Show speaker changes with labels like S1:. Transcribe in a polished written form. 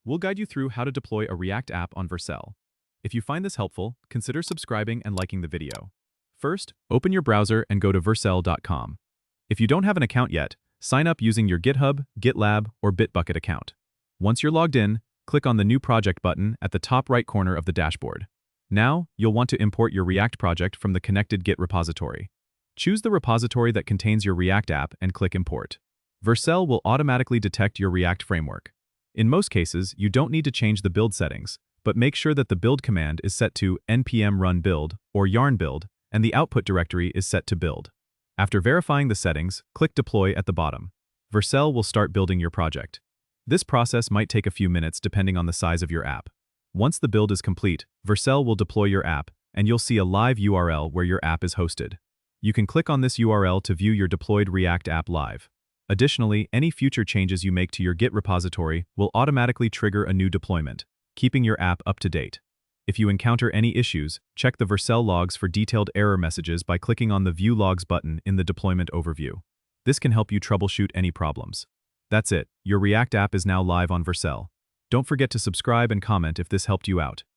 S1: we'll guide you through how to deploy a React app on Vercel. If you find this helpful, consider subscribing and liking the video. First, open your browser and go to vercel.com. If you don't have an account yet, sign up using your GitHub, GitLab, or Bitbucket account. Once you're logged in, click on the New Project button at the top right corner of the dashboard. Now, you'll want to import your React project from the connected Git repository. Choose the repository that contains your React app and click Import. Vercel will automatically detect your React framework. In most cases, you don't need to change the build settings, but make sure that the build command is set to npm run build or yarn build, and the output directory is set to build. After verifying the settings, click Deploy at the bottom. Vercel will start building your project. This process might take a few minutes depending on the size of your app. Once the build is complete, Vercel will deploy your app, and you'll see a live URL where your app is hosted. You can click on this URL to view your deployed React app live. Additionally, any future changes you make to your Git repository will automatically trigger a new deployment, keeping your app up to date. If you encounter any issues, check the Vercel logs for detailed error messages by clicking on the View Logs button in the deployment overview. This can help you troubleshoot any problems. That's it, your React app is now live on Vercel. Don't forget to subscribe and comment if this helped you out.